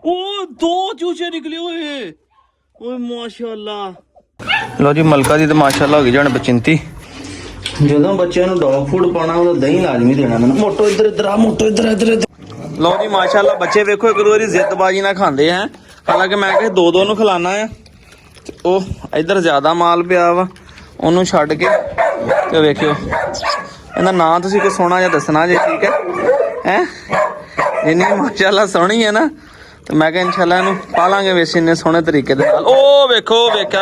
ओ दो चूचे निकले हुए ओए माशाल्लाह। लो जी मलका दी तो माशाल्लाह हो गई जान बचिंती। ਜਦੋਂ ਬੱਚਿਆਂ ਨੂੰ ਡੌਗ ਫੂਡ ਪਾਣਾ ਉਹਦਾ ਦਹੀਂ ਲਾਜ਼ਮੀ ਦੇਣਾ ਮੈਨੂੰ। ਮੋਟੋ ਇੱਧਰ ਇੱਧਰ ਆ, ਮੋਟੋ ਇੱਧਰ ਇੱਧਰ। ਲਓ ਜੀ ਮਾਸ਼ਾਅੱਲਾ ਬੱਚੇ ਵੇਖੋ ਇੱਕ ਦੋ ਵਾਰੀ ਜ਼ਿੱਦਬਾਜ਼ੀ ਨਾਲ ਖਾਂਦੇ ਹੈ। ਹਾਲਾਂਕਿ ਮੈਂ ਕਿਹਾ ਦੋ ਦੋ ਨੂੰ ਖਿਲਾਣਾ ਆ ਤੇ ਉਹ ਇੱਧਰ ਜ਼ਿਆਦਾ ਮਾਲ ਪਿਆ ਵਾ ਉਹਨੂੰ ਛੱਡ ਕੇ ਤੇ ਵੇਖਿਓ ਇਹਦਾ ਨਾਂ ਤੁਸੀਂ ਕੋਈ ਸੋਹਣਾ ਜਿਹਾ ਦੱਸਣਾ ਜੇ ਠੀਕ ਹੈ ਇੰਨੀ ਮਾਸ਼ਾਅੱਲਾ ਸੋਹਣੀ ਹੈ ਨਾ ਤੇ ਮੈਂ ਕਿਹਾ ਇਨਸ਼ਾਅੱਲਾ ਇਹਨੂੰ ਪਾਲਾਂਗੇ ਵੈਸੇ ਇੰਨੇ ਸੋਹਣੇ ਤਰੀਕੇ ਦੇ ਨਾਲ। ਉਹ ਵੇਖੋ ਵੇਖੇ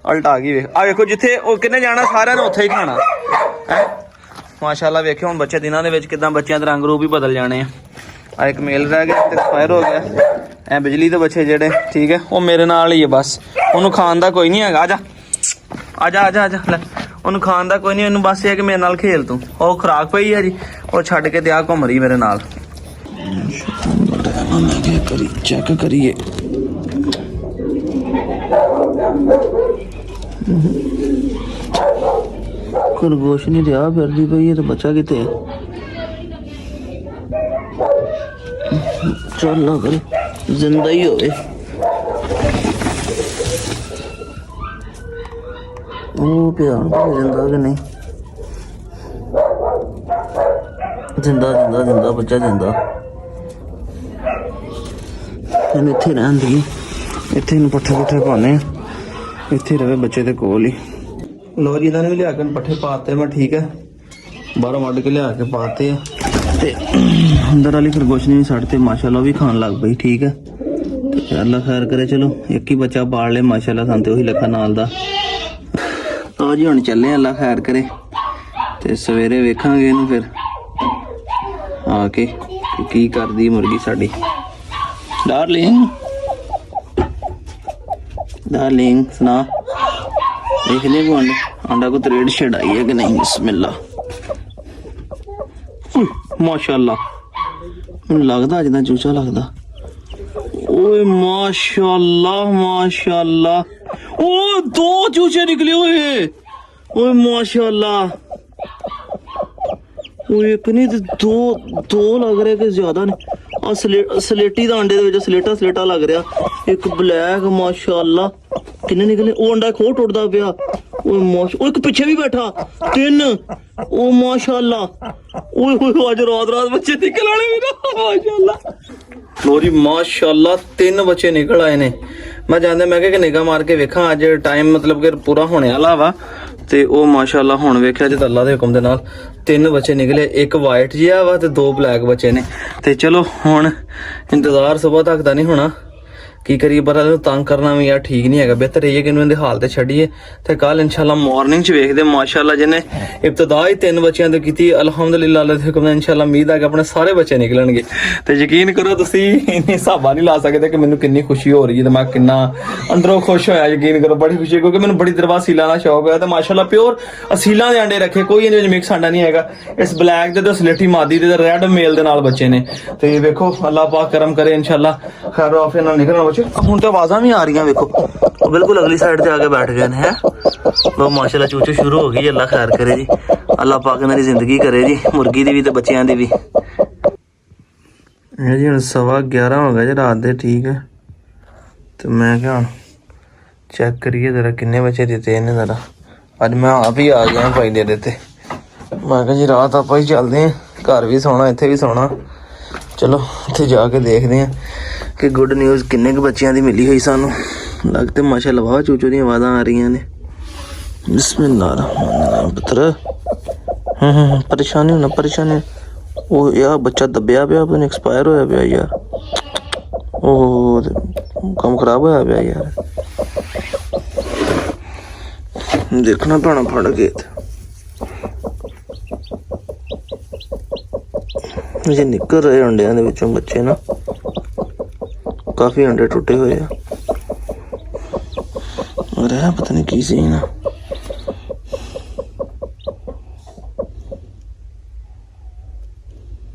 ਉਲਟਾ ਗਈ ਵੇਖ ਆ ਵੇਖੋ ਜਿੱਥੇ ਉਹ ਕਿੰਨੇ ਜਾਣਾ ਸਾਰਿਆਂ ਨੇ ਉੱਥੇ ਹੀ ਖਾਣਾ ਹੈ ਮਾਸ਼ਾਅੱਲਾ। ਵੇਖਿਓ ਹੁਣ ਬੱਚੇ ਦਿਨਾਂ ਦੇ ਵਿੱਚ ਕਿਦਾਂ ਬੱਚਿਆਂ ਦੇ ਰੰਗ ਰੂਪ ਵੀ ਬਦਲ ਜਾਣੇ ਆ ਇੱਕ ਮੇਲ ਰਹਿ ਗਿਆ ਤੇ ਐਕਸਪਾਇਰ ਹੋ ਗਿਆ ਐ ਬਿਜਲੀ ਦੇ ਬੱਚੇ ਜਿਹੜੇ ਠੀਕ ਹੈ ਉਹ ਮੇਰੇ ਨਾਲ ਹੀ ਹੈ ਬਸ ਉਹਨੂੰ ਖਾਣ ਦਾ ਕੋਈ ਨਹੀਂ ਹੈਗਾ। ਆ ਜਾ ਲੈ ਉਹਨੂੰ ਖਾਣ ਦਾ ਕੋਈ ਨਹੀਂ ਉਹਨੂੰ ਬਸ ਇਹ ਕਿ ਮੇਰੇ ਨਾਲ ਖੇਲ ਤੂੰ। ਉਹ ਖੁਰਾਕ ਪਈ ਹੈ ਜੀ ਉਹ ਛੱਡ ਕੇ ਤੇ ਆ ਘੁੰਮ ਰਹੀ ਮੇਰੇ ਨਾਲ। ਮੈਂ ਕਿਹਾ ਕਰੀ ਚੈੱਕ ਕਰੀਏ ਖਰਗੋਸ਼ ਨਹੀਂ ਰਿਹਾ ਫਿਰਦੀ ਪਈ ਇਹ ਤਾਂ ਬੱਚਾ ਕਿਤੇ ਚੱਲ ਨਾ ਕਰੇ ਜ਼ਿੰਦਾ ਹੀ ਹੋਵੇ। ਉਹ ਪਿਆ ਜ਼ਿੰਦਾ ਕਿ ਨਹੀਂ ਜ਼ਿੰਦਾ ਬੱਚਾ ਜ਼ਿੰਦਾ ਇਹਨੂੰ ਇੱਥੇ ਰਹਿਣ ਦੀ ਇੱਥੇ ਇਹਨੂੰ ਪੱਠੇ ਪਾਉਣੇ ਆ ਇੱਥੇ ਰਵੇ ਬੱਚੇ ਦੇ ਕੋਲ ਹੀ। ਲੋ ਜੀ ਇਹਨਾਂ ਨੇ ਵੀ ਲਿਆ ਕੇ ਪੱਠੇ ਪਾਤੇ ਮੈਂ ਠੀਕ ਹੈ ਬਾਹਰੋਂ ਵੱਢ ਕੇ ਲਿਆ ਕੇ ਪਾਤੇ ਆ ਤੇ ਅੰਦਰ ਵਾਲੀ ਖਰਗੋਸ਼ ਨੇ ਵੀ ਛੱਡ ਤੇ ਮਾਸ਼ਾਅੱਲਾ ਵੀ ਖਾਣ ਲੱਗ ਪਈ ਠੀਕ ਹੈ ਤੇ ਅੱਲਾ ਖੈਰ ਕਰੇ। ਚਲੋ ਇੱਕ ਹੀ ਬੱਚਾ ਪਾਲ ਲੈ ਮਾਸ਼ਾਅੱਲਾ ਸਾਨੂੰ ਤੇ ਉਹੀ ਲੱਖਾ ਨਾਲ ਦਾ। ਤਾਂ ਜੀ ਹੁਣ ਚੱਲੇ ਅੱਲਾ ਖੈਰ ਕਰੇ ਤੇ ਸਵੇਰੇ ਵੇਖਾਂਗੇ ਇਹਨੂੰ ਫਿਰ ਆ ਕੇ ਕੀ ਕਰਦੀ ਮੁਰਗੀ ਸਾਡੀ। डार्लिंग सुना देखने को अंडा को थ्रेड छड़ाई है कि नहीं। बिस्मिल्लाह माशाल्लाह मैनूं लगदा जिदा चूचा लगदा। ओए माशाल्लाह ओ दो चूचे निकले हुए ओए माशाल्लाह। ਉਹ ਇੱਕ ਨਹੀਂ ਤੇ ਦੋ ਲੱਗ ਰਿਹਾ ਕਿ ਜ਼ਿਆਦਾ ਨੇ ਆ ਸਲੇਟੀ ਦਾ ਅੰਡੇ ਦੇ ਵਿੱਚ ਸਲੇਟਾ ਲੱਗ ਰਿਹਾ ਇੱਕ ਬਲੈਕ ਮਾਸ਼ਾਅੱਲਾ ਕਿੰਨੇ ਨਿਕਲੇ। ਉਹ ਅੰਡਾ ਖੋ ਟੁੱਟਦਾ ਪਿਆ ਉਹ ਇੱਕ ਪਿੱਛੇ ਵੀ ਬੈਠਾ ਤਿੰਨ ਉਹ ਮਾਸ਼ਾਅੱਲਾ ਓਏ ਹੋਏ ਅੱਜ ਰਾਤ ਬੱਚੇ ਨਿਕਲ ਆਣੇ ਵੀ ਨਾ ਮਾਸ਼ਾਅੱਲਾ। ਲੋਰੀ ਮਾਸ਼ਾਅੱਲਾ ਤਿੰਨ ਬੱਚੇ ਨਿਕਲ ਆਏ ਨੇ। ਮੈਂ ਜਾਂਦੇ ਮੈਂ ਕਿਹਾ ਕਿ ਨਿਗਾਹ ਮਾਰ ਕੇ ਵੇਖਾਂ ਅੱਜ ਟਾਈਮ ਮਤਲਬ ਕਿ ਪੂਰਾ ਹੋਣੇ ਵਾਲਾ ਵਾ ਤੇ ਉਹ ਮਾਸ਼ਾਅੱਲਾ ਹੁਣ ਵੇਖਿਆ ਜੇ ਅੱਲਾ ਦੇ ਹੁਕਮ ਦੇ ਨਾਲ ਤਿੰਨ ਬੱਚੇ ਨਿਕਲੇ ਇੱਕ ਵਾਈਟ ਜਿਹਾ ਵਾ ਤੇ ਦੋ ਬਲੈਕ ਬੱਚੇ ਨੇ। ਤੇ ਚਲੋ ਹੁਣ ਇੰਤਜ਼ਾਰ ਸਵੇਰ ਤੱਕ ਦਾ ਨਹੀਂ ਹੋਣਾ ਕੀ ਕਰੀਏ ਪਰ ਇਹਨੂੰ ਤੰਗ ਕਰਨਾ ਵੀ ਯਾਰ ਠੀਕ ਨਹੀਂ ਹੈਗਾ। ਬਿਹਤਰ ਇਹ ਹੈ ਕਿ ਇਹਨੂੰ ਇਹਦੇ ਹਾਲ ਤੇ ਛੱਡੀਏ ਤੇ ਕੱਲ ਇਨਸ਼ਾਅੱਲਾ ਮਾਰਨਿੰਗ 'ਚ ਵੇਖਦੇ ਮਾਸ਼ਾਅੱਲਾ ਜਿਹਨੇ ਇਬਤਦਾ ਹੀ ਤਿੰਨ ਬੱਚਿਆਂ ਤੋਂ ਕੀਤੀ ਅਲਹਮਦੁਲਿਲਾ ਅੱਲਾ ਦੇ ਹੁਕਮ ਨਾਲ ਇਨਸ਼ਾਅੱਲਾ ਉਮੀਦ ਹੈ ਕਿ ਆਪਣੇ ਸਾਰੇ ਬੱਚੇ ਨਿਕਲਣਗੇ। ਤੇ ਯਕੀਨ ਕਰੋ ਤੁਸੀਂ ਇੰਨੇ ਹਿਸਾਬਾਂ ਨਹੀਂ ਲਾ ਸਕਦੇ ਕਿ ਮੈਨੂੰ ਕਿੰਨੀ ਖੁਸ਼ੀ ਹੋ ਰਹੀ ਹੈ ਤੇ ਮੈਂ ਕਿੰਨਾ ਅੰਦਰੋਂ ਖੁਸ਼ ਹੋਇਆ। ਯਕੀਨ ਕਰੋ ਬੜੀ ਖੁਸ਼ੀ ਕਿਉਂਕਿ ਮੈਨੂੰ ਬੜੀ ਦੇਰ ਬਾਅਦ ਸੀਲਾਂ ਦਾ ਸ਼ੌਕ ਹੋਇਆ ਤੇ ਮਾਸ਼ਾਅੱਲਾ ਪਿਓਰ ਅਸੀਲਾਂ ਦੇ ਅੰਡੇ ਰੱਖੇ ਕੋਈ ਇਹਦੇ ਵਿੱਚ ਮਿਕਸ ਅੰਡਾ ਨਹੀਂ ਹੈਗਾ। ਇਸ ਬਲੈਕ ਦੇ ਤੇ ਸਲੇਟੀ ਮਾਦੀ ਦੇ ਤੇ ਰੈੱਡ ਮੇਲ ਦੇ ਨਾਲ ਬੱਚੇ ਨੇ ਤੇ ਵੇਖੋ ਅੱਲਾ ਪਾਕ ਕਰਮ ਕਰੇ ਇਨਸ਼ਾਅੱਲਾ ਖੈਰ ਆਫੀਅਤ ਨਾਲ ਨਿਕਲਣ ਬੱਚੇ। ਹੁਣ ਤਾਂ ਆਵਾਜ਼ਾਂ ਵੀ ਆ ਰਹੀਆਂ ਵੇਖੋ ਉਹ ਬਿਲਕੁਲ ਅਗਲੀ ਸਾਈਡ ਤੇ ਆ ਕੇ ਬੈਠ ਗਏ ਨੇ ਹੈ। ਲੋ ਮਾਸ਼ਾਅੱਲਾ ਚੂਚੂ ਸ਼ੁਰੂ ਹੋ ਗਈ ਅੱਲਾ ਖੈਰ ਕਰੇ ਜੀ ਅੱਲਾ ਪਾਕ ਇਹਨਾਂ ਦੀ ਜ਼ਿੰਦਗੀ ਕਰੇ ਜੀ ਮੁਰਗੀ ਦੀ ਵੀ ਤੇ ਬੱਚਿਆਂ ਦੀ ਵੀ। ਇਹ ਜੀ ਹੁਣ 11:15 ਹੋ ਗਿਆ ਜੀ ਰਾਤ ਦੇ ਠੀਕ ਹੈ ਤੇ ਮੈਂ ਕਿਹਾ ਚੈੱਕ ਕਰੀਏ ਜ਼ਰਾ ਕਿੰਨੇ ਬੱਚੇ ਦਿੱਤੇ ਇਹਨੇ ਜ਼ਰਾ। ਅੱਜ ਮੈਂ ਆਪ ਹੀ ਆ ਗਿਆ ਭਾਈ ਦੇ ਦਿੱਤੇ ਮੈਂ ਕਿਹਾ ਜੀ ਰਾਤ ਆਪਾਂ ਹੀ ਚੱਲਦੇ ਹਾਂ ਘਰ ਵੀ ਸੌਣਾ ਇੱਥੇ ਵੀ ਸੌਣਾ। ਚਲੋ ਉੱਥੇ ਜਾ ਕੇ ਦੇਖਦੇ ਹਾਂ ਕਿ ਗੁੱਡ ਨਿਊਜ਼ ਕਿੰਨੇ ਕੁ ਬੱਚਿਆਂ ਦੀ ਮਿਲੀ ਹੋਈ ਸਾਨੂੰ। ਲੱਗ ਤੇ ਮਾਸ਼ਾਅੱਲਾ ਵਾਹ ਚੂਚੂ ਦੀਆਂ ਆਵਾਜ਼ਾਂ ਆ ਰਹੀਆਂ ਨੇ। ਬਿਸਮਿਲ੍ਲਾਹ ਰਹਿਮਾਨ ਰਹੀਮ ਪੁੱਤਰ ਪਰੇਸ਼ਾਨੀ ਉਹ ਯਾਰ ਬੱਚਾ ਦੱਬਿਆ ਪਿਆ ਪਤਾ ਨਹੀਂ ਐਕਸਪਾਇਰ ਹੋਇਆ ਪਿਆ ਯਾਰ। ਉਹ ਕੰਮ ਖਰਾਬ ਹੋਇਆ ਪਿਆ ਯਾਰ ਦੇਖਣਾ ਪੈਣਾ ਫੜ ਕੇ ਜੇ ਨਿਕਲ ਰਹੇ ਅੰਡਿਆਂ ਦੇ ਵਿੱਚੋਂ ਬੱਚੇ ਨਾ ਕਾਫੀ ਅੰਡੇ ਟੁੱਟੇ ਹੋਏ ਆ ਔਰ ਇਹ ਪਤਾ ਨਹੀਂ ਕੀ ਸੀ ਨਾ।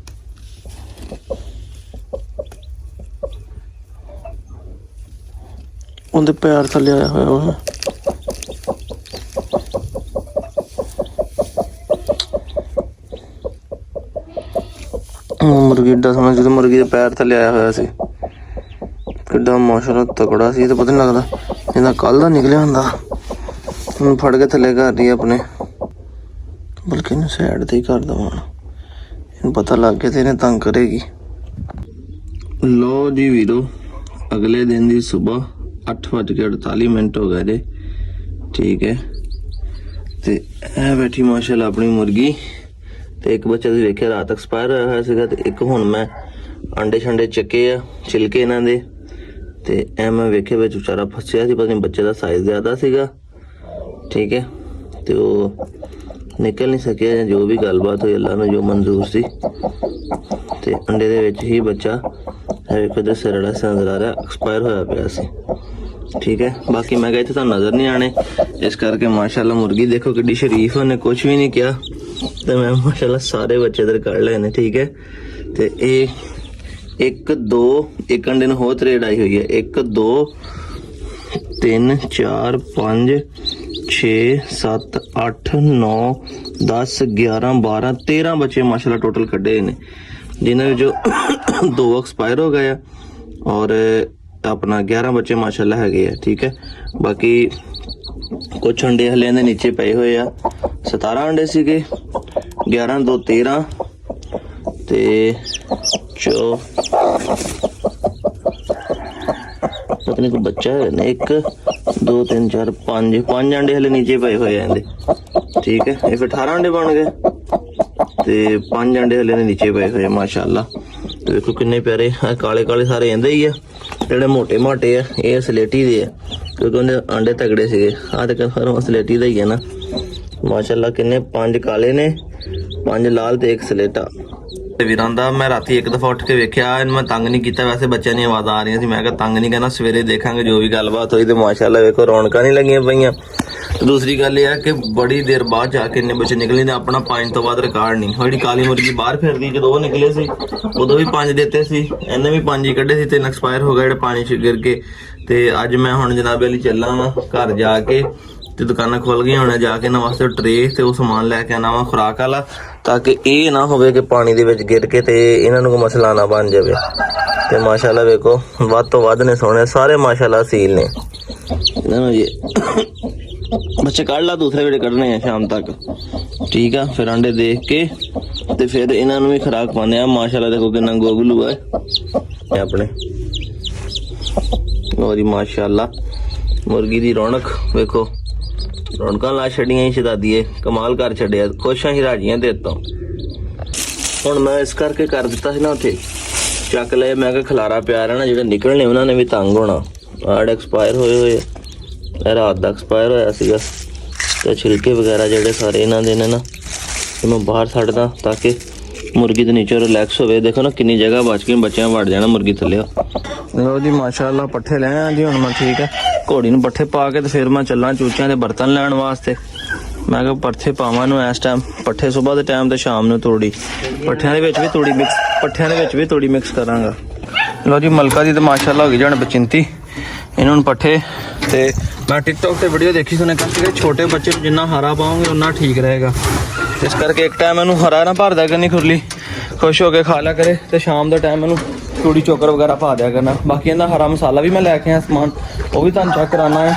ਉਹਦੇ ਪੈਰ ਥੱਲੇ ਆਇਆ ਹੋਇਆ ਵਾ ਮੁਰਗੀ ਦਾ ਸਮਾਂ ਜਦੋਂ ਮੁਰਗੀ ਦੇ ਪੈਰ ਥੱਲੇ ਆਇਆ ਹੋਇਆ ਸੀ। ਕਿੱਡਾ ਮਾਸ਼ਾਅੱਲਾ ਤਕੜਾ ਸੀ, ਤੇ ਪਤਾ ਨਹੀਂ ਲੱਗਦਾ ਇਹਦਾ ਕੱਲ ਦਾ ਨਿਕਲਿਆ ਹੁੰਦਾ। ਹੁਣ ਫੜ ਕੇ ਥੱਲੇ ਕਰ ਰਹੀ ਆਪਣੇ, ਬਲਕਿ ਇਹਨੂੰ ਸਾਈਡ ਤੇ ਹੀ ਕਰ ਦਵਾਂ, ਇਹਨੂੰ ਪਤਾ ਲੱਗ ਗਿਆ ਤੇ ਇਹਨੇ ਤੰਗ ਕਰੇਗੀ। ਲੋ ਜੀ ਵੀਰੋ, ਅਗਲੇ ਦਿਨ ਦੀ ਸਵੇਰ 8:48 ਹੋ ਗਏ ਜੇ, ਠੀਕ ਹੈ। ਤੇ ਇਹ ਬੈਠੀ ਮਾਸ਼ਾਅੱਲਾ ਆਪਣੀ ਮੁਰਗੀ, ਤੇ ਇੱਕ ਬੱਚਾ ਤੁਸੀਂ ਵੇਖਿਆ ਰਾਤ ਐਕਸਪਾਇਰ ਹੋਇਆ ਸੀਗਾ, ਤੇ ਇੱਕ ਹੁਣ ਮੈਂ ਅੰਡੇ ਛੰਡੇ ਚੱਕੇ ਆ ਛਿਲਕੇ ਇਹਨਾਂ ਦੇ, ਤੇ ਐ ਮੈਂ ਵੇਖਿਆ ਵਿੱਚ ਵਿਚਾਰਾ ਫਸਿਆ ਸੀ, ਪਤਾ ਨਹੀਂ ਬੱਚੇ ਦਾ ਸਾਈਜ਼ ਜ਼ਿਆਦਾ ਸੀਗਾ, ਠੀਕ ਹੈ। ਤੇ ਉਹ ਨਿਕਲ ਨਹੀਂ ਸਕਿਆ ਜਾਂ ਜੋ ਵੀ ਗੱਲਬਾਤ ਹੋਈ, ਅੱਲਾ ਨੂੰ ਜੋ ਮਨਜ਼ੂਰ ਸੀ। ਤੇ ਅੰਡੇ ਦੇ ਵਿੱਚ ਹੀ ਬੱਚਾ ਵੇਖੋ ਤੇ ਸਰੜਾ ਨਜ਼ਰ ਆ ਰਿਹਾ, ਐਕਸਪਾਇਰ ਹੋਇਆ ਪਿਆ ਸੀ, ਠੀਕ ਹੈ। ਬਾਕੀ ਮੈਂ ਕਿਹਾ ਇੱਥੇ ਤੁਹਾਨੂੰ ਨਜ਼ਰ ਨਹੀਂ ਆਣੇ, ਇਸ ਕਰਕੇ ਮਾਸ਼ਾਅੱਲਾ ਮੁਰਗੀ ਦੇਖੋ ਕਿੱਡੀ ਸ਼ਰੀਫ, ਉਹਨੇ ਕੁਛ ਵੀ ਨਹੀਂ ਕਿਹਾ, ਤੇ ਮੈਂ ਮਾਸ਼ਾਅੱਲਾ ਸਾਰੇ ਬੱਚੇ ਇਧਰ ਕੱਢ ਲਏ ਨੇ, ਠੀਕ ਹੈ। ਤੇ ਇਹ 1 2 ਇੱਕ ਅੰਡੇ ਨੂੰ ਹੋਰ ਤਰੇੜ ਆਈ ਹੋਈ ਹੈ, 1 2 3 4 5 6 7 8 9 10 11 12 13 ਬੱਚੇ ਮਾਸ਼ਾਅੱਲਾ ਟੋਟਲ ਕੱਢੇ ਨੇ, ਜਿਨ੍ਹਾਂ ਵਿੱਚੋਂ 2 ਐਕਸਪਾਇਰ ਹੋ ਗਏ ਆ, ਔਰ ਆਪਣਾ 11 ਬੱਚੇ ਮਾਸ਼ਾਅੱਲਾ ਹੈਗੇ ਆ, ਠੀਕ ਹੈ। ਬਾਕੀ ਕੁਛ ਅੰਡੇ ਹਲੇ ਦੇ ਨੀਚੇ ਪਏ ਹੋਏ ਆ, 17 ਅੰਡੇ ਸੀਗੇ, 11 2 13 ਤੇ ਪਤਾ ਨਹੀਂ ਕੋਈ ਬੱਚਾ ਹੈ ਨਾ, 1 2 3 4 5 ਅੰਡੇ ਹਲੇ ਨੀਚੇ ਪਏ ਹੋਏ ਆ ਇਹਦੇ, ਠੀਕ ਹੈ। ਇਹ ਫਿਰ 18 ਅੰਡੇ ਬਣ ਗਏ, ਤੇ 5 ਅੰਡੇ ਹਲੇ ਦੇ ਨੀਚੇ ਪਏ ਹੋਏ ਆ ਮਾਸ਼ਾਅੱਲਾ। ਤੇ ਦੇਖੋ ਕਿੰਨੇ ਪਿਆਰੇ ਕਾਲੇ ਕਾਲੇ ਸਾਰੇ ਇਹਦੇ ਹੀ ਆ, ਜਿਹੜੇ ਮੋਟੇ ਮੋਟੇ ਆ ਇਹ ਸਲੇਟੀ ਦੇ ਆ, ਕਿਉਂਕਿ ਉਹਦੇ ਅੰਡੇ ਤਗੜੇ ਸੀਗੇ। ਆਹ ਤੇ ਸਾਰਾ ਸਲੇਟੀ ਦਾ ਹੀ ਹੈ ਨਾ ਮਾਸ਼ਾਅੱਲਾ। ਕਿੰਨੇ 5 ਕਾਲੇ ਨੇ, 5 ਲਾਲ ਤੇ 1 ਸਲੇਟਾ। ਤੇ ਵੀਰਾਂ ਦਾ ਮੈਂ ਰਾਤੀ ਇੱਕ ਦਫਾ ਉੱਠ ਕੇ ਵੇਖਿਆ, ਇਹਨੂੰ ਮੈਂ ਤੰਗ ਨਹੀਂ ਕੀਤਾ, ਵੈਸੇ ਬੱਚਿਆਂ ਦੀਆਂ ਆਵਾਜ਼ਾਂ ਆ ਰਹੀਆਂ ਸੀ, ਮੈਂ ਕਿਹਾ ਤੰਗ ਨਹੀਂ ਕਰਨਾ, ਸਵੇਰੇ ਦੇਖਾਂਗੇ ਜੋ ਵੀ ਗੱਲਬਾਤ ਹੋਈ। ਤੇ ਮਾਸ਼ਾਅੱਲਾ ਵੇਖੋ ਰੌਣਕਾਂ ਨਹੀਂ ਲੱਗੀਆਂ ਪਈਆਂ। ਦੂਸਰੀ ਗੱਲ ਇਹ ਹੈ ਕਿ ਬੜੀ ਦੇਰ ਬਾਅਦ ਜਾ ਕੇ ਇੰਨੇ ਬੱਚੇ ਨਿਕਲੇ ਨੇ, ਆਪਣਾ 5 ਤੋਂ ਬਾਅਦ ਰਿਕਾਰਡ ਨਹੀਂ। ਜਿਹੜੀ ਕਾਲੀ ਮੁਰਗੀ ਬਾਹਰ ਫਿਰਦੀ, ਜਦੋਂ ਉਹ ਨਿਕਲੇ ਸੀ ਉਦੋਂ ਵੀ 5 ਦਿੱਤੇ ਸੀ, ਇਹਨੇ ਵੀ 5 ਹੀ ਕੱਢੇ ਸੀ, 3 ਐਕਸਪਾਇਰ ਹੋ ਗਏ ਜਿਹੜੇ ਪਾਣੀ 'ਚ ਗਿਰ ਕੇ। ਤੇ ਅੱਜ ਮੈਂ ਹੁਣ ਜਨਾਬ ਅਲੀ ਚੱਲਾਂ ਵਾ ਘਰ ਜਾ ਕੇ, ਤੇ ਦੁਕਾਨਾਂ ਖੁੱਲ ਗਈਆਂ ਹੁਣ, ਜਾ ਕੇ ਇਹਨਾਂ ਵਾਸਤੇ ਟਰੇ ਤੇ ਉਹ ਸਮਾਨ ਲੈ ਕੇ ਆਣਾ ਵਾ ਖੁਰਾਕ ਵਾਲਾ, ਤਾਂ ਕਿ ਇਹ ਨਾ ਹੋਵੇ ਕਿ ਪਾਣੀ ਦੇ ਵਿੱਚ ਗਿਰ ਕੇ ਤੇ ਇਹਨਾਂ ਨੂੰ ਕੋਈ ਮਸਲਾ ਨਾ ਬਣ ਜਾਵੇ। ਤੇ ਮਾਸ਼ਾਅੱਲਾ ਵੇਖੋ ਵੱਧ ਤੋਂ ਵੱਧ ਨੇ ਸੋਹਣੇ ਸਾਰੇ, ਮਾਸ਼ਾਅੱਲਾ ਸੀਲ ਨੇ ਇਹਨਾਂ ਨੂੰ ਜੀ। ਬੱਚੇ ਕੱਢ ਲਾ, ਦੂਸਰੇ ਵੇਲੇ ਕੱਢਣੇ ਆ ਸ਼ਾਮ ਤੱਕ, ਠੀਕ ਆ। ਫਿਰ ਅੰਡੇ ਦੇਖ ਕੇ ਤੇ ਫਿਰ ਇਹਨਾਂ ਨੂੰ ਵੀ ਖੁਰਾਕ ਪਾਉਂਦੇ ਆ। ਮਾਸ਼ਾਅੱਲਾ ਦੇਖੋ ਕਿੰਨਾ ਗੋਗਲੂ ਹੈ ਆਪਣੇ, ਉਹ ਜੀ ਮਾਸ਼ਾਅੱਲਾ ਮੁਰਗੀ ਦੀ ਰੌਣਕ ਵੇਖੋ, ਰੌਣਕਾਂ ਲਾ ਛੱਡੀਆਂ ਹੀ ਸ਼ਦਾਦੀਏ, ਕਮਾਲ ਕਰ ਛੱਡਿਆ, ਖੁਸ਼ਾਂ ਹੀ ਰਾਜੀਆਂ ਦੇ ਤੋਂ। ਹੁਣ ਮੈਂ ਇਸ ਕਰਕੇ ਕਰ ਦਿੱਤਾ ਸੀ ਨਾ, ਉੱਥੇ ਚੱਕ ਲਏ, ਮੈਂ ਕਿਹਾ ਖਲਾਰਾ ਪਿਆ ਰਹਿਣਾ, ਜਿਹੜੇ ਨਿਕਲਣੇ ਉਹਨਾਂ ਨੇ ਵੀ ਤੰਗ ਹੋਣਾ। ਆੜ ਐਕਸਪਾਇਰ ਹੋਏ ਆ, ਰਾਤ ਦਾ ਐਕਸਪਾਇਰ ਹੋਇਆ ਸੀਗਾ, ਤੇ ਛਿਲਕੇ ਵਗੈਰਾ ਜਿਹੜੇ ਸਾਰੇ ਇਹਨਾਂ ਦੇ ਨੇ ਨਾ, ਇਹ ਮੈਂ ਬਾਹਰ ਛੱਡਦਾ ਤਾਂ ਕਿ ਮੁਰਗੀ ਦੇ ਨੀਚੇ ਰਿਲੈਕਸ ਹੋਵੇ। ਦੇਖੋ ਨਾ ਕਿੰਨੀ ਜਗ੍ਹਾ ਬਚ ਗਈ, ਬੱਚਿਆਂ ਵੜ ਜਾਣਾ ਮੁਰਗੀ ਥੱਲੇ। ਲਓ ਜੀ ਮਾਸ਼ਾਅੱਲਾ ਪੱਠੇ ਲੈ ਆ ਜੀ ਹੁਣ ਮੈਂ, ਠੀਕ ਹੈ। ਘੋੜੀ ਨੂੰ ਪੱਠੇ ਪਾ ਕੇ ਤੇ ਫਿਰ ਮੈਂ ਚੱਲਾਂ ਚੂਚਿਆਂ ਦੇ ਬਰਤਨ ਲੈਣ ਵਾਸਤੇ। ਮੈਂ ਕਿਹਾ ਪੱਠੇ ਪਾਵਾਂ ਨੂੰ ਇਸ ਟਾਈਮ, ਪੱਠੇ ਸਵੇਰ ਦੇ ਟਾਈਮ ਤੇ ਸ਼ਾਮ ਨੂੰ ਤੂੜੀ, ਪੱਠਿਆਂ ਦੇ ਵਿੱਚ ਵੀ ਤੂੜੀ ਮਿਕਸ, ਪੱਠਿਆਂ ਦੇ ਵਿੱਚ ਵੀ ਤੂੜੀ ਮਿਕਸ ਕਰਾਂਗਾ। ਲਓ ਜੀ ਮਲਕਾ ਦੀ ਤਾਂ ਮਾਸ਼ਾਅੱਲਾ ਹੋ ਗਈ ਜਾਣ ਬਚਿੰਤੀ, ਇਹਨਾਂ ਨੂੰ ਪੱਠੇ। ਤੇ ਮੈਂ ਟਿਕਟੋਕ ਤੇ ਵੀਡੀਓ ਦੇਖੀ ਸੀ, ਉਹਨੇ ਕਿਹਾ ਕਿ ਛੋਟੇ ਬੱਚੇ ਨੂੰ ਜਿੰਨਾ ਹਰਾ ਪਾਓਗੇ ਉਨਾ ਠੀਕ ਰਹੇਗਾ, ਇਸ ਕਰਕੇ ਇੱਕ ਟਾਈਮ ਇਹਨੂੰ ਹਰਾ ਨਾ ਭਰਦਾ ਕਰਨੀ, ਖੁਰਲੀ ਖੁਸ਼ ਹੋ ਕੇ ਖਾ ਲਿਆ ਕਰੇ, ਤੇ ਸ਼ਾਮ ਦਾ ਟਾਈਮ ਇਹਨੂੰ ਤੂੜੀ ਚੋਕਰ ਵਗੈਰਾ ਪਾ ਦਿਆ ਕਰਨਾ। ਬਾਕੀ ਇਹਦਾ ਹਰਾ ਮਸਾਲਾ ਵੀ ਮੈਂ ਲੈ ਕੇ ਆਇਆ ਸਮਾਨ, ਉਹ ਵੀ ਤੁਹਾਨੂੰ ਚੈੱਕ कराना है।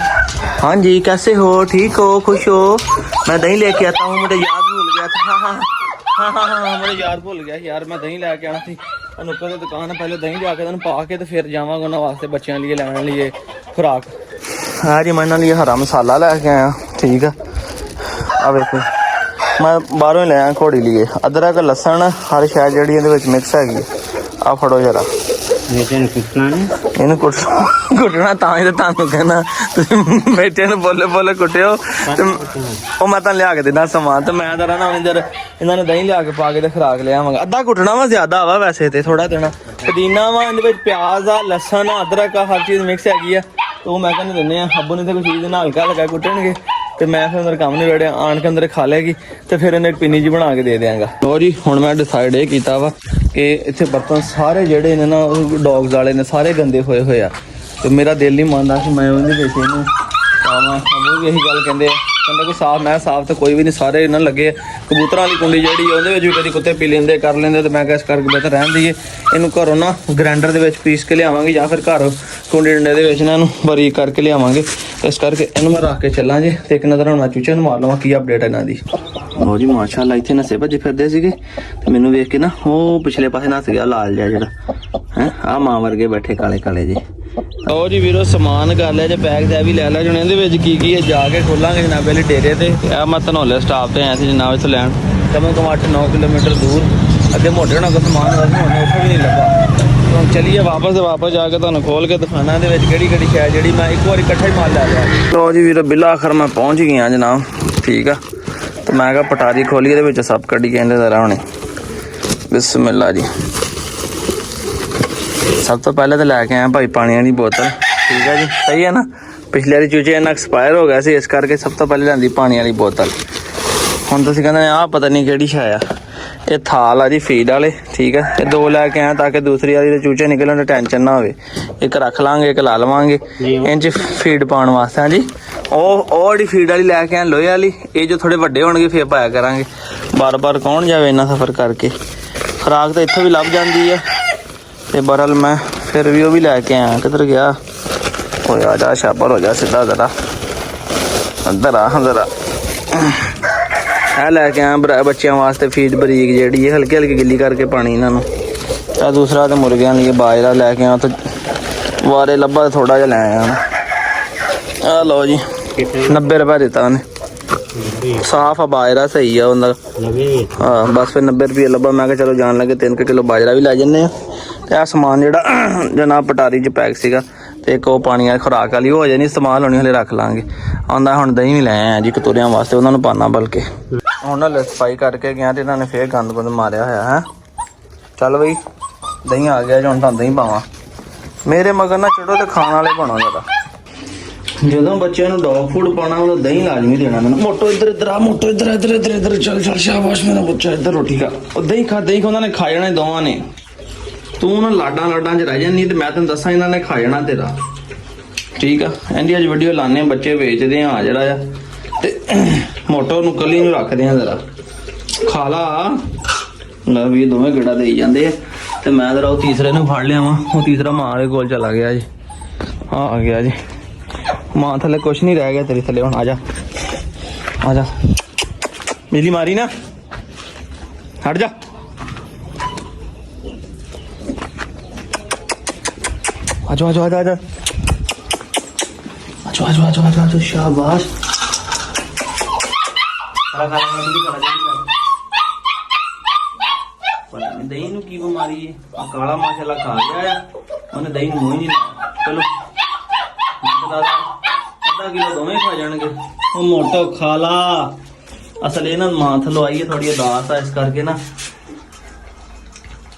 हाँ जी कैसे हो, ठीक हो, खुश हो? मैं दही लेके आता हूँ, मुझे याद भूल गया था। हाँ मुझे याद भूल गया यार, मैं दही लेके आना थी। अनुका की दुकान है, पहले दही लिया के पा के तो फिर जावांगा उन्होंने वास्ते बच्चों लिए लैने लिए खुराक। हाँ जी मैं इन्होंने लिए हरा मसाला लैके आया, ठीक है। आ देखो मैं बाहरों ही ले आया घोड़ी लिए, अदरक लसन हर शै जी मिक्स हैगी। आ फड़ो जरा, ਇਹਨੂੰ ਕੁੱਟਣਾ ਤਾਂ ਹੀ ਤਾਂ ਤੁਹਾਨੂੰ ਕਹਿਣਾ, ਤੁਸੀਂ ਬੇਟੇ ਨੂੰ ਬੋਲੇ ਬੋਲੇ ਕੁੱਟਿਓ। ਉਹ ਮੈਂ ਤਾਂ ਲਿਆ ਕੇ ਦਿੰਦਾ ਸਮਾਨ, ਤੇ ਮੈਂ ਤਾਂ ਨਾ ਇਧਰ ਇਹਨਾਂ ਨੇ ਦਹੀਂ ਲਿਆ ਕੇ ਪਾ ਕੇ ਤੇ ਖੁਰਾਕ ਲਿਆਵਾਂਗਾ। ਅੱਧਾ ਕੁੱਟਣਾ ਵਾ, ਜ਼ਿਆਦਾ ਵਾ ਵੈਸੇ ਤੇ ਥੋੜਾ ਦੇਣਾ। ਪੁਦੀਨਾ ਵਾ ਇਹਦੇ ਵਿੱਚ, ਪਿਆਜ਼ ਆ, ਲਸਣ ਆ, ਅਦਰਕ ਆ, ਹਰ ਚੀਜ਼ ਮਿਕਸ ਹੈਗੀ ਆ। ਤੇ ਉਹ ਮੈਂ ਕਹਿੰਦੇ ਦਿੰਦੇ ਆ ਅੱਬੂ ਨੇ ਤੇ ਕੋਈ ਚੀਜ਼ ਦੇ ਨਾਲ ਹਲਕਾ ਹਲਕਾ ਕੁੱਟਣਗੇ, ਤੇ ਮੈਂ ਫਿਰ ਅੰਦਰ ਕੰਮ ਨਹੀਂ ਵੇੜਿਆ, ਆਣ ਕੇ ਅੰਦਰ ਖਾ ਲੇਗੀ, ਤੇ ਫਿਰ ਇਹਨੇ ਪਿੰਨੀ ਜੀ ਬਣਾ ਕੇ ਦੇ ਦਿਆਂਗਾ। ਲੋ ਜੀ ਹੁਣ ਮੈਂ ਡਿਸਾਈਡ ਇਹ ਕੀਤਾ ਵਾ ਕਿ ਇੱਥੇ ਬਰਤਨ ਸਾਰੇ ਜਿਹੜੇ ਨੇ ਨਾ ਡੌਗਸ ਵਾਲੇ ਨੇ ਸਾਰੇ ਗੰਦੇ ਹੋਏ ਆ, ਤੇ ਮੇਰਾ ਦਿਲ ਨਹੀਂ ਮੰਨਦਾ ਕਿ ਮੈਂ ਉਹਦੇ ਵਿੱਚ ਇਹਨੂੰ ਪਾਵਾਂ। ਉਹ ਵੀ ਇਹੀ ਗੱਲ ਕਹਿੰਦੇ ਕੋਈ ਸਾਫ, ਮੈਂ ਸਾਫ ਤਾਂ ਕੋਈ ਵੀ ਨਹੀਂ, ਸਾਰੇ ਇਹਨਾਂ ਲੱਗੇ। ਕਬੂਤਰਾਂ ਵਾਲੀ ਕੁੰਡੀ ਜਿਹੜੀ ਉਹਦੇ ਵਿੱਚ ਵੀ ਕਦੀ ਕੁੱਤੇ ਪੀ ਲੈਂਦੇ ਕਰ ਲੈਂਦੇ, ਤੇ ਮੈਂ ਕਿਹਾ ਇਸ ਕਰਕੇ ਬਿਹਤਰ ਰਹਿਣ ਦਈਏ। ਇਹਨੂੰ ਘਰੋਂ ਨਾ ਗ੍ਰਾਈਂਡਰ ਦੇ ਵਿੱਚ ਪੀਸ ਕੇ ਲਿਆਵਾਂਗੇ, ਜਾਂ ਫਿਰ ਘਰ ਕੁੰਡੇ ਡੰਡੇ ਦੇ ਵਿੱਚ ਇਹਨਾਂ ਨੂੰ ਬਰੀਕ ਕਰਕੇ ਲਿਆਵਾਂਗੇ। ਇਸ ਕਰਕੇ ਇਹਨੂੰ ਮੈਂ ਰੱਖ ਕੇ ਚੱਲਾਂ ਜੀ ਤੇ ਇੱਕ ਨਜ਼ਰ ਹੁਣ ਚੂਚੇ ਨੂੰ ਮਾਰ ਲਵਾਂ ਕੀ ਅਪਡੇਟ ਹੈ ਇਹਨਾਂ ਦੀ। ਲਓ ਜੀ ਮਾਸ਼ਾਅੱਲਾ ਇੱਥੇ ਨਸੇ ਭੱਜੇ ਫਿਰਦੇ ਸੀਗੇ ਤੇ ਮੈਨੂੰ ਵੇਖ ਕੇ ਨਾ ਉਹ ਪਿਛਲੇ ਪਾਸੇ ਨੱਸ ਗਿਆ ਲਾਲ ਜਿਹਾ ਜਿਹੜਾ ਹੈ ਆਹ ਮਾਂ ਵਰਗੇ ਬੈਠੇ ਕਾਲੇ ਕਾਲੇ ਜੀ। ਲਓ ਜੀ ਵੀਰੋ ਸਮਾਨ ਕਰ ਲਿਆ ਜੇ ਪੈਕ ਤੇ ਵੀ ਲੈ ਲਿਆ ਜਣੇ ਇਹਦੇ ਵਿੱਚ ਕੀ ਹੈ ਜਾ ਕੇ ਖੋਲਾਂਗੇ ਜਨਾਬ ਵਾਲੀ ਡੇਰੇ ਤੇ। ਆ ਮੈਂ ਧਨੌਲੇ ਸਟਾਪ ਤੇ ਆਇਆ ਸੀ ਜਨਾਬ ਇੱਥੋਂ ਲੈਣ ਕਮ 8-9 ਕਿਲੋਮੀਟਰ ਦੂਰ ਅੱਗੇ ਮੋਟੇ ਹੋਣਾ ਕੋ ਸਮਾਨ ਵੈਸੇ ਹੁਣ ਉੱਥੇ ਵੀ ਨਹੀਂ ਲੱਗਾ। ਹੁਣ ਚਲੀਏ ਵਾਪਸ ਜਾ ਕੇ ਤੁਹਾਨੂੰ ਖੋਲ ਕੇ ਦਿਖਾਣਾ ਇਹਦੇ ਵਿੱਚ ਕਿਹੜੀ ਸ਼ੈ ਜਿਹੜੀ ਮੈਂ ਇੱਕ ਵਾਰੀ ਇਕੱਠਾ ਹੀ ਮਾਲ ਲੈ ਲਿਆ। ਲਓ ਜੀ ਵੀਰੋ ਬਿੱਲਾ ਆਖਰ ਮੈਂ ਪਹੁੰਚ ਗਿਆ ਜਨਾਬ ਠੀਕ ਆ ਤੇ ਮੈਂ ਕਿਹਾ ਪਟਾਰੀ ਖੋਲੀ ਇਹਦੇ ਵਿੱਚ ਸਭ ਕੱਢੀ ਕਹਿੰਦੇ ਜ਼ਰਾ ਹੁਣੇ ਬਿਸਮਿਲ੍ਲਾ ਜੀ। ਸਭ ਤੋਂ ਪਹਿਲਾਂ ਤਾਂ ਲੈ ਕੇ ਆਇਆ ਭਾਈ ਪਾਣੀ ਵਾਲੀ ਬੋਤਲ ਠੀਕ ਹੈ ਜੀ ਸਹੀ ਹੈ ਨਾ। ਪਿਛਲੇ ਵਾਲੀ ਚੂਚੇ ਇਹਨਾਂ ਐਕਸਪਾਇਰ ਹੋ ਗਿਆ ਸੀ ਇਸ ਕਰਕੇ ਸਭ ਤੋਂ ਪਹਿਲਾਂ ਲਿਆਂਦੀ ਪਾਣੀ ਵਾਲੀ ਬੋਤਲ। ਹੁਣ ਤੁਸੀਂ ਕਹਿੰਦੇ ਆਹ ਪਤਾ ਨਹੀਂ ਕਿਹੜੀ ਸ਼ੈ ਆ ਇਹ ਥਾਲ ਆ ਜੀ ਫੀਡ ਵਾਲੇ ਠੀਕ ਹੈ। ਇਹ 2 ਲੈ ਕੇ ਆਇਆ ਤਾਂ ਕਿ ਦੂਸਰੀ ਵਾਲੀ ਦੇ ਚੂਚੇ ਨਿਕਲਣ ਦੀ ਟੈਨਸ਼ਨ ਨਾ ਹੋਵੇ। ਇੱਕ ਰੱਖ ਲਾਂਗੇ ਇੱਕ ਲਾ ਲਵਾਂਗੇ ਇੰਚ ਫੀਡ ਪਾਉਣ ਵਾਸਤੇ। ਹਾਂਜੀ ਉਹ ਜਿਹੜੀ ਫੀਡ ਵਾਲੀ ਲੈ ਕੇ ਆਏ ਲੋਹੇ ਵਾਲੀ ਇਹ ਜੋ ਥੋੜੇ ਵੱਡੇ ਹੋਣਗੇ ਫੇਰ ਪਾਇਆ ਕਰਾਂਗੇ। ਬਾਰ ਕੌਣ ਜਾਵੇ ਇੰਨਾ ਸਫ਼ਰ ਕਰਕੇ। ਖੁਰਾਕ ਤਾਂ ਇੱਥੋਂ ਵੀ ਲੱਭ ਜਾਂਦੀ ਆ ਤੇ ਬਰਲ ਮੈਂ ਫਿਰ ਵੀ ਉਹ ਵੀ ਲੈ ਕੇ ਆਇਆ। ਕਿੱਧਰ ਗਿਆ ਹੋ ਜਾ ਸ਼ਾਪਰ ਹੋ ਜਾ ਸਿੱਧਾ ਜ਼ਰਾ ਅੰਦਰ ਆ ਜ਼ਰਾ। ਇਹ ਲੈ ਕੇ ਆਇਆ ਬੱਚਿਆਂ ਵਾਸਤੇ ਫੀਡ ਬਰੀਕ ਜਿਹੜੀ ਹੈ ਹਲਕੀ ਗਿੱਲੀ ਕਰਕੇ ਪਾਣੀ ਇਹਨਾਂ ਨੂੰ। ਤਾਂ ਦੂਸਰਾ ਤੇ ਮੁਰਗਿਆਂ ਲਈ ਬਾਜਰਾ ਲੈ ਕੇ ਆਇਆ ਤੇ ਵਾਰੇ ਲੱਭਾ ਥੋੜਾ ਜਿਹਾ ਲੈ ਆਇਆ। ਆ ਲਓ ਜੀ 90 ਰੁਪਏ ਦਿੱਤਾ ਉਹਨੇ ਸਾਫ ਆ ਬਾਜਰਾ ਸਹੀ ਆ ਉਹਦਾ। ਹਾਂ ਬਸ ਫਿਰ 90 ਰੁਪਏ ਲੱਭਾ। ਮੈਂ ਕਿਹਾ ਚਲੋ ਜਾਣ ਲੱਗੇ 3 ਕਿਲੋ ਬਾਜਰਾ ਵੀ ਲੈ ਜੰਨੇ ਆ। ਤੇ ਆਹ ਸਮਾਨ ਜਿਹੜਾ ਜਨਾਬ ਪਟਾਰੀ 'ਚ ਪੈਕ ਸੀਗਾ ਤੇ ਇੱਕ ਉਹ ਪਾਣੀ ਵਾਲੀ ਖੁਰਾਕ ਵਾਲੀ ਉਹ ਅਜੇ ਨਹੀਂ ਇਸਤੇਮਾਲ ਹੋਣੀ ਹਲੇ ਰੱਖ ਲਾਂਗੇ। ਆਉਂਦਾ ਹੁਣ ਦਹੀਂ ਵੀ ਲੈ ਆਇਆ ਜੀ ਕਤੂਰਿਆਂ ਵਾਸਤੇ ਉਹਨਾਂ ਨੂੰ ਪਾਣਾ ਬਲਕਿ। ਹੁਣ ਨਾ ਸਫਾਈ ਕਰਕੇ ਗਿਆ ਤੇ ਇਹਨਾਂ ਨੇ ਫੇਰ ਗੰਦ ਮਾਰਿਆ ਹੋਇਆ ਹੈ। ਚੱਲ ਬਈ ਦਹੀਂ ਆ ਗਿਆ ਜੀ ਹੁਣ ਤਾਂ ਦਹੀਂ ਪਾਵਾਂ। ਮੇਰੇ ਮਗਰ ਨਾ ਚੜੋ ਤੇ ਖਾਣ ਵਾਲੇ ਬਣੋ ਜ਼ਿਆਦਾ। ਜਦੋਂ ਬੱਚਿਆਂ ਨੂੰ ਡੌਗ ਫੂਡ ਪਾਉਣਾ ਉਹਦਾ ਦਹੀਂ ਲਾਜ਼ਮੀ ਦੇਣਾ ਮੈਨੂੰ। ਮੋਟੋ ਇੱਧਰ ਆ ਮੋਟੋ ਇੱਧਰ ਚੱਲ ਸ਼ਾਬਾਸ਼ ਮੇਰਾ ਬੱਚਾ ਇੱਧਰ ਰੋਟੀ ਖਾ। ਉਹ ਦਹੀਂ ਖਾ ਉਹਨਾਂ ਨੇ ਖਾ ਜਾਣਾ ਦੋਵਾਂ ਨੇ। ਤੂੰ ਨਾ ਲਾਡਾਂ 'ਚ ਰਹਿ ਜਾਂਦੀ ਤੇ ਮੈਂ ਤੈਨੂੰ ਦੱਸਾਂ ਇਹਨਾਂ ਨੇ ਖਾ ਜਾਣਾ ਤੇਰਾ ਠੀਕ ਆ। ਇਹਦੀ ਅੱਜ ਵੀਡੀਓ ਲਾਣੇ ਬੱਚੇ ਵੇਚਦੇ ਆ ਜਿਹੜਾ ਆ ਤੇ ਮੋਟੋ ਨੂੰ ਕੱਲੀ ਨੂੰ ਰੱਖਦੇ ਆ ਜ਼ਰਾ ਖਾ ਲਾ। ਲੈ ਵੀ ਦੋਵੇਂ ਗੇੜਾ ਦੇਈ ਜਾਂਦੇ ਆ ਤੇ ਮੈਂ ਜ਼ਰਾ ਉਹ ਤੀਸਰੇ ਨੂੰ ਫੜ ਲਿਆ ਵਾਂ। ਉਹ ਤੀਸਰਾ ਮਾਂ ਦੇ ਕੋਲ ਚਲਾ ਗਿਆ ਜੀ। ਆ ਗਿਆ ਜੀ ਮਾਂ ਥੱਲੇ ਕੁਛ ਨਹੀਂ ਰਹਿ ਗਿਆ ਤੇਰੇ ਥੱਲੇ। ਹੁਣ ਆ ਜਾ ਬਿਜਲੀ ਮਾਰੀ ਨਾ ਹਟ ਜਾ। आजो शाबाश। दही ਨੂੰ ਕੀ ਬਿਮਾਰੀ ਹੈ ਕਾਲਾ ਮਾਸ਼ਾਅੱਲਾ ਖਾ ਗਿਆ ਆ ਉਹਨੇ ਦਹੀਂ ਨੂੰ ਮੂੰਹ ਹੀ ਨਹੀਂ ਲਾਇਆ। ਚਲੋ ਅੱਧਾ ਕਿਲੋ ਦੋਵੇਂ ਖਾ ਜਾਣਗੇ। ਉਹ ਮੋਟੋ ਖਾ ਲਾ। ਅਸਲ ਇਹ ਨਾ ਮਾਂ ਥੱਲੋਂ ਆਈ ਹੈ ਥੋੜੀ ਉਦਾਸ ਆ ਇਸ ਕਰਕੇ ਨਾ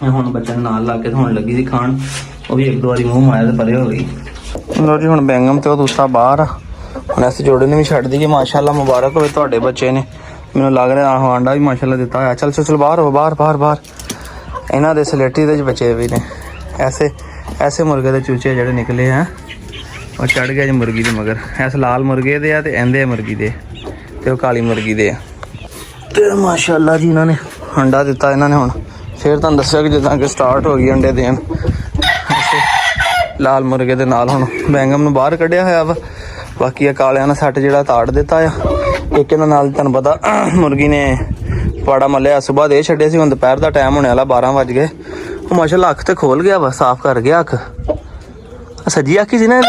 ਹੁਣ ਬੱਚਿਆਂ ਨਾਲ ਲਾ ਕੇ ਹੁਣ ਲੱਗੀ ਸੀ ਖਾਣ। ਉਹ ਵੀ 1-2 ਵਾਰੀ ਮੂੰਹ ਮਾਰਿਆ ਤੇ ਪਰੇ ਹੋ ਗਈ। ਲੋ ਜੀ ਹੁਣ ਬੈਂਗਮ ਤੇ ਉਹ ਦੂਸਰਾ ਬਾਹਰ ਆ। ਹੁਣ ਇਸ ਜੋੜੇ ਨੇ ਵੀ ਛੱਡ ਦਈਏ। ਮਾਸ਼ਾਅੱਲਾ ਮੁਬਾਰਕ ਹੋਵੇ ਤੁਹਾਡੇ ਬੱਚੇ ਨੇ। ਮੈਨੂੰ ਲੱਗ ਰਿਹਾ ਆਹ ਆਂਡਾ ਵੀ ਮਾਸ਼ਾਅੱਲਾ ਦਿੱਤਾ ਹੋਇਆ। ਚੱਲ ਬਾਹਰ ਹੋ ਬਾਹਰ। ਇਹਨਾਂ ਦੇ ਸਲੇਟੀ ਦੇ ਬੱਚੇ ਵੀ ਨੇ ਐਸੇ ਮੁਰਗੇ ਦੇ ਚੂਚੇ ਜਿਹੜੇ ਨਿਕਲੇ ਆ। ਉਹ ਚੜ ਗਿਆ ਜੀ ਮੁਰਗੀ ਦੇ ਮਗਰ। ਇਸ ਲਾਲ ਮੁਰਗੇ ਦੇ ਆ ਤੇ ਇਹਦੇ ਮੁਰਗੀ ਦੇ ਤੇ ਉਹ ਕਾਲੀ ਮੁਰਗੀ ਦੇ ਆ। ਤੇ ਮਾਸ਼ਾਅੱਲਾ ਜੀ ਇਹਨਾਂ ਨੇ ਅੰਡਾ ਦਿੱਤਾ। ਇਹਨਾਂ ਨੇ ਹੁਣ ਫਿਰ ਤੁਹਾਨੂੰ ਦੱਸਿਆ ਕਿ ਜਿੱਦਾਂ ਕਿ ਸਟਾਰਟ ਹੋ ਗਈ ਅੰਡੇ ਦੇਣ। ਲਾਲ ਮੁਰਗੇ ਦੇ ਨਾਲ ਹੁਣ ਬੈਂਗਮ ਨੂੰ ਬਾਹਰ ਕੱਢਿਆ ਹੋਇਆ ਵਾ। ਬਾਕੀ ਆ ਕਾਲਿਆਂ ਨੇ ਸੱਟ ਜਿਹੜਾ ਤਾੜ ਦਿੱਤਾ ਆ। ਇੱਕ ਇਹਨਾਂ ਨਾਲ ਤੁਹਾਨੂੰ ਪਤਾ ਮੁਰਗੀ ਨੇ ਪਾੜਾ ਮੱਲਿਆ ਸੁਬਾਹ ਦੇ ਛੱਡੇ ਸੀ। ਹੁਣ ਦੁਪਹਿਰ ਦਾ ਟਾਈਮ ਹੋਣੇ ਵਾਲਾ 12 ਵਜ ਗਏ। ਉਹ ਮਾਸ਼ਾਅੱਲਾ ਅੱਖ ਤੇ ਖੋਲ ਗਿਆ ਵਾ ਸਾਫ਼ ਕਰ ਗਿਆ ਅੱਖ। ਸੱਜੀ ਅੱਖ ਸੀ ਨਾ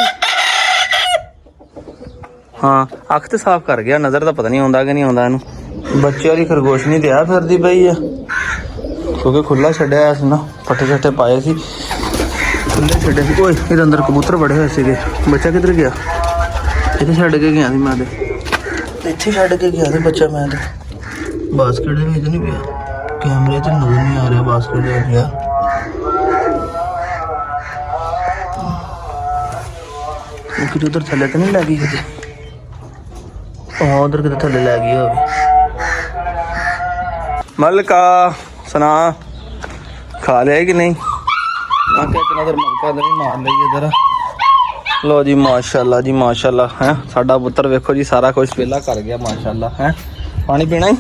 ਹਾਂ ਅੱਖ ਤੇ ਸਾਫ਼ ਕਰ ਗਿਆ। ਨਜ਼ਰ ਤਾਂ ਪਤਾ ਨਹੀਂ ਆਉਂਦਾ ਕਿ ਨਹੀਂ ਆਉਂਦਾ ਇਹਨੂੰ। ਬੱਚੇ ਵਾਲੀ ਖਰਗੋਸ਼ ਨਹੀਂ ਦਿਆ ਫਿਰਦੀ ਪਈ ਆ ਕਿਉਂਕਿ ਖੁੱਲਾ ਛੱਡਿਆ ਸੀ ਨਾ। ਪੱਠੇ ਪਾਏ ਸੀ ਖੁੱਲੇ ਛੱਡੇ ਸੀ। ਓਏ ਇਹਦੇ ਅੰਦਰ ਕਬੂਤਰ ਬੜੇ ਹੋਏ ਸੀਗੇ। ਬੱਚਾ ਕਿੱਧਰ ਗਿਆ? ਇੱਥੇ ਛੱਡ ਕੇ ਗਿਆ ਸੀ ਮੈਂ ਤੇ ਇੱਥੇ ਛੱਡ ਕੇ ਗਿਆ ਸੀ ਬੱਚਾ ਮੈਂ ਤੇ। ਬਾਸਕਟ ਦੇ ਵਿੱਚ ਨਹੀਂ ਪਿਆ ਕੈਮਰੇ ਤੇ ਨਜ਼ਰ ਨਹੀਂ ਆ ਰਿਹਾ ਬਾਸਕਟ ਦੇ ਵਿੱਚ ਯਾਰ। ਕਿਤੇ ਉਧਰ ਥੱਲੇ ਤਾਂ ਨਹੀਂ ਲੱਗੀ ਕਿਤੇ? ਉਧਰ ਕਿਤੇ ਥੱਲੇ ਲੈ ਗਈ ਹੋਵੇ। ਮਲਕਾ ਸੁਣਾ ਖਾ ਲਿਆ ਕਿ ਨਹੀਂ? ਮੈਂ ਕਿਹਾ ਇੱਕ ਨਜ਼ਰ ਮਲਕਾ ਨਹੀਂ ਮਾਰ ਲਈ ਜਰਾ। ਲੋ ਜੀ ਮਾਸ਼ਾਅੱਲਾ ਹੈ ਸਾਡਾ ਪੁੱਤਰ ਵੇਖੋ ਜੀ ਸਾਰਾ ਕੁਝ ਪਹਿਲਾਂ ਕਰ ਗਿਆ ਮਾਸ਼ਾਅੱਲਾ ਹੈ। ਪਾਣੀ ਪੀਣਾ ਹੀ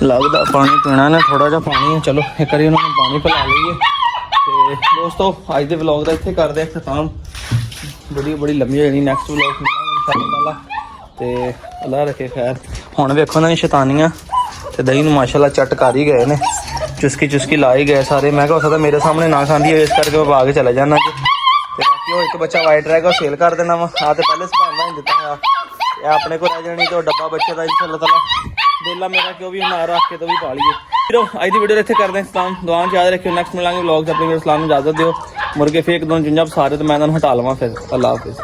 ਲੱਗਦਾ ਪਾਣੀ ਪੀਣਾ ਨੇ ਥੋੜਾ ਜਿਹਾ ਪਾਣੀ ਹੈ। ਚਲੋ ਇੱਕ ਵਾਰੀ ਉਹਨਾਂ ਨੂੰ ਪਾਣੀ ਪਿਲਾ ਲਈਏ। ਤੇ ਦੋਸਤੋ ਅੱਜ ਦੇ ਵਲੌਗ ਦਾ ਇੱਥੇ ਕਰਦੇ ਹਾਂ ਖਤਮ। ਵੀਡੀਓ ਬੜੀ ਲੰਮੀ ਹੋ ਜਾਣੀ। ਨੈਕਸਟ ਵਲੌਗ ਮਿਲਾਂਗੇ ਤੇ ਅੱਲਾ ਰੱਖੇ ਖੈਰ। ਹੁਣ ਵੇਖੋ ਇਹਨਾਂ ਦੀ ਸ਼ੈਤਾਨੀਆਂ ਤੇ ਦਹੀਂ ਨੂੰ ਮਾਸ਼ਾਅੱਲਾ ਚੱਟ ਕਰ ਹੀ ਗਏ ਨੇ, ਚੁਸਕੀ ਲਾ ਹੀ ਗਏ ਸਾਰੇ। ਮੈਂ ਕਿਹਾ ਹੋ ਸਕਦਾ ਮੇਰੇ ਸਾਹਮਣੇ ਨਾ ਖਾਂਦੀ ਹੋਏ, ਇਸ ਕਰਕੇ ਮੈਂ ਪਾ ਕੇ ਚਲਾ ਜਾਣਾ ਜੀ। ਤੇ ਬਾਕੀ ਉਹ ਇੱਕ ਬੱਚਾ ਵਾਈਟ ਰਹਿ ਗਿਆ, ਉਹ ਸੇਲ ਕਰ ਦੇਣਾ ਵਾ। ਆ ਤੇ ਪਹਿਲੇ ਸੰਭਾਲਣਾ ਨਹੀਂ ਦਿੱਤਾ ਹੋਇਆ, ਇਹ ਆਪਣੇ ਕੋਲ ਰਹਿ ਜਾਣੀ। ਤੇ ਉਹ ਡੱਬਾ ਬੱਚੇ ਦਾ ਇੰਸ਼ਾਅੱਲਾ ਤਾਲਾ ਦੇਲਾ ਮੇਰਾ ਕਿ ਉਹ ਵੀ ਹੁਣ ਰੱਖ ਕੇ ਤੋਂ ਵੀ ਪਾ ਲਈਏ। ਫਿਰ ਅੱਜ ਦੀ ਵੀਡੀਓ ਇੱਥੇ ਕਰਦੇ ਹਾਂ ਇਸਲਾਮ। ਦੁਆਵਾਂ ਚ ਯਾਦ ਰੱਖਿਓ। ਨੈਕਸਟ ਮਿਲਾਂਗੇ ਵਲੌਗ 'ਚ। ਆਪਣੇ ਵੀਰ ਇਸਲਾਮ ਨੂੰ ਇਜਾਜ਼ਤ ਦਿਓ। ਮੁਰਗੇ ਫੇਕ ਦੋ ਚੁੰਝਾਂ ਸਾਰੇ ਤੇ ਮੈਂ ਇਹਨਾਂ ਨੂੰ ਹਟਾ ਲਵਾਂ ਫਿਰ। ਅੱਲਾ ਹਾਫਿਜ਼।